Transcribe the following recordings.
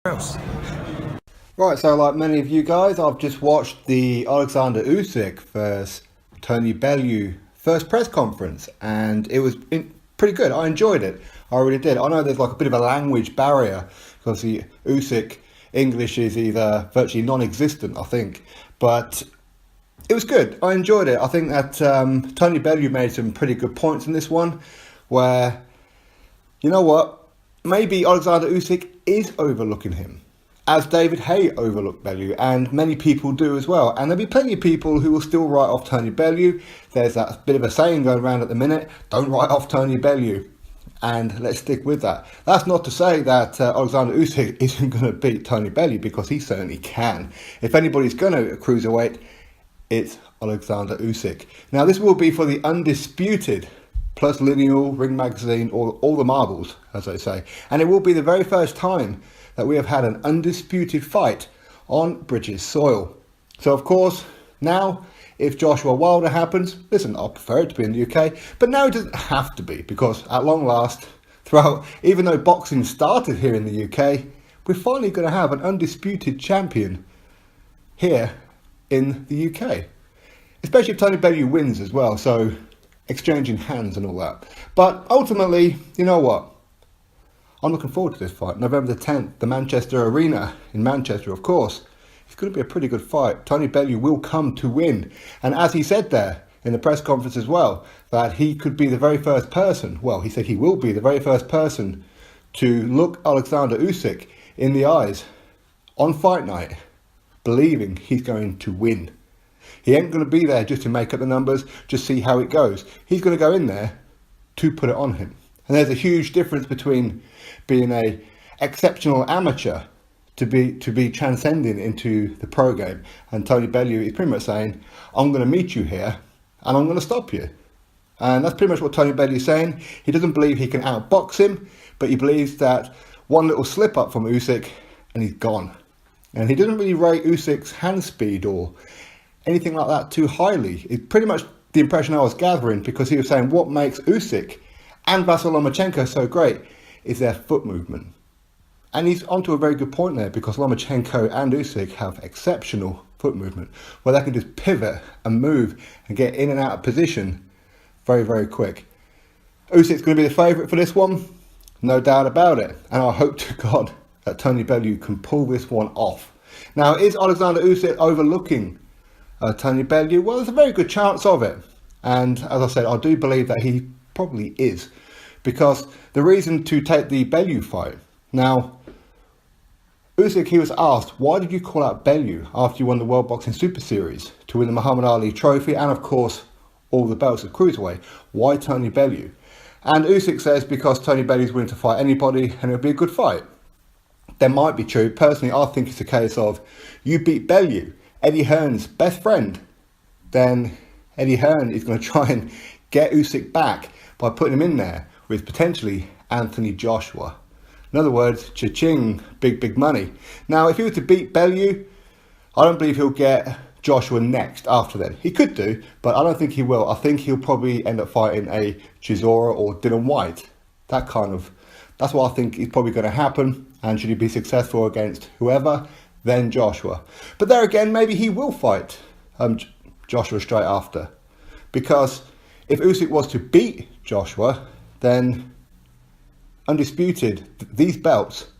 else. Right, so like many of you guys, I've just watched the OLEKSANDR USYK versus Tony Bellew first press conference, and it was pretty good. I enjoyed it. I really did. I know there's like a bit of a language barrier because the USYK English is either virtually non-existent, I think, but it was good. I enjoyed it. I think that Tony Bellew made some pretty good points in this one, where, you know what, maybe OLEKSANDR USYK is overlooking him, as David Haye overlooked Bellew, and many people do as well. And there'll be plenty of people who will still write off Tony Bellew. There's that bit of a saying going around at the minute, don't write off Tony Bellew. And let's stick with that. That's not to say that OLEKSANDR USYK isn't going to beat Tony Bellew, because he certainly can. If anybody's going to cruiserweight, it's OLEKSANDR USYK. Now, this will be for the undisputed plus lineal ring magazine, or all the marbles, as they say. And it will be the very first time that we have had an undisputed fight on British soil. So, of course, now, if Joshua Wilder happens, listen, I prefer it to be in the UK, but now it doesn't have to be, because at long last, even though boxing started here in the UK, we're finally going to have an undisputed champion here in the UK. Especially if Tony Bellew wins as well, so exchanging hands and all that. But ultimately, you know what? I'm looking forward to this fight. November the 10th, the Manchester Arena in Manchester, of course. It's going to be a pretty good fight. Tony Bellew will come to win. And as he said there in the press conference as well, that he could be the very first person, well, he said he will be the very first person to look OLEKSANDR USYK in the eyes on fight night, believing he's going to win. He ain't going to be there just to make up the numbers, just see how it goes. He's going to go in there to put it on him. And there's a huge difference between being a exceptional amateur to be transcending into the pro game. And Tony Bellew is pretty much saying, I'm going to meet you here and I'm going to stop you. And that's pretty much what Tony Bellew is saying. He doesn't believe he can outbox him, but he believes that one little slip up from Usyk and he's gone. And he doesn't really rate Usyk's hand speed or anything like that too highly. It's pretty much the impression I was gathering, because he was saying what makes Usyk and Vasyl Lomachenko so great is their foot movement. And he's onto a very good point there, because Lomachenko and Usyk have exceptional foot movement, where they can just pivot and move and get in and out of position very, very quick. Usyk's going to be the favourite for this one, no doubt about it. And I hope to God that Tony Bellew can pull this one off. Now, is OLEKSANDR USYK overlooking Tony Bellew? Well, there's a very good chance of it. And as I said, I do believe that he probably is, because the reason to take the Bellew fight, now, Usyk, he was asked, why did you call out Bellew after you won the World Boxing Super Series to win the Muhammad Ali Trophy and, of course, all the belts of Cruiserweight? Why Tony Bellew? And Usyk says, because Tony Bellew's willing to fight anybody and it'll be a good fight. That might be true. Personally, I think it's a case of, you beat Bellew, Eddie Hearn's best friend, then Eddie Hearn is going to try and get Usyk back by putting him in there with potentially Anthony Joshua. In other words, cha-ching, big, big money. Now, if he were to beat Bellew, I don't believe he'll get Joshua next after then. He could do, but I don't think he will. I think he'll probably end up fighting a Chisora or Dylan White. That's what I think is probably going to happen. And should he be successful against whoever, then Joshua. But there again, maybe he will fight Joshua straight after. Because if Usyk was to beat Joshua, then undisputed, these belts,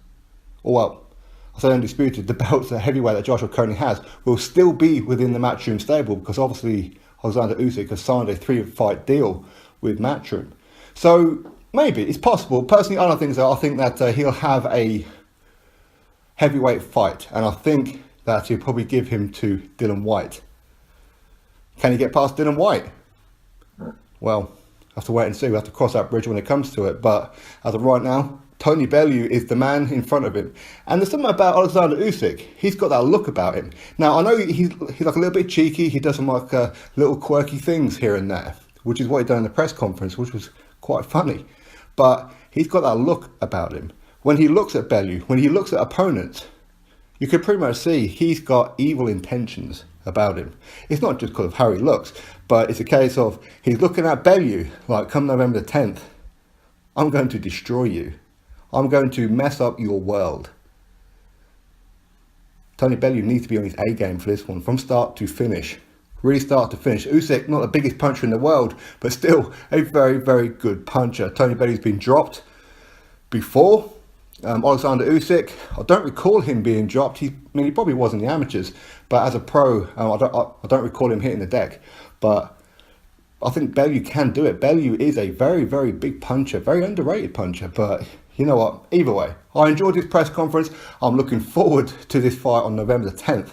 or well, I say undisputed, the belts, the heavyweight that Joshua currently has, will still be within the Matchroom stable, because obviously OLEKSANDR USYK has signed a 3-fight deal with Matchroom. So maybe, it's possible. Personally, I don't think so. I think that he'll have a heavyweight fight, and I think that he'll probably give him to Dylan White. Can he get past Dylan White? Well, have to wait and see. We have to cross that bridge when it comes to it. But as of right now, Tony Bellew is the man in front of him. And there's something about OLEKSANDR USYK. He's got that look about him. Now, I know he's like a little bit cheeky. He does some like little quirky things here and there, which is what he done in the press conference, which was quite funny. But he's got that look about him. When he looks at Bellew, when he looks at opponents, you can pretty much see he's got evil intentions about him. It's not just because of how he looks, but it's a case of he's looking at Bellew like, come November the 10th, I'm going to destroy you. I'm going to mess up your world. Tony Bellew needs to be on his A game for this one, from start to finish. Really start to finish. Usyk, not the biggest puncher in the world, but still a very, very good puncher. Tony Bellew's been dropped before. OLEKSANDR USYK, I don't recall him being dropped. He probably was in the amateurs, but as a pro, I don't recall him hitting the deck. But I think Bellew can do it. Bellew is a very, very big puncher, very underrated puncher. But you know what? Either way, I enjoyed this press conference. I'm looking forward to this fight on November the 10th.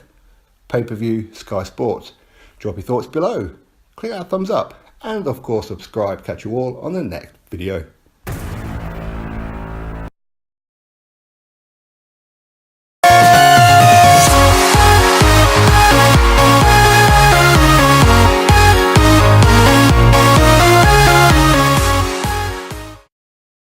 Pay-per-view, Sky Sports. Drop your thoughts below. Click that thumbs up. And of course, subscribe. Catch you all on the next video.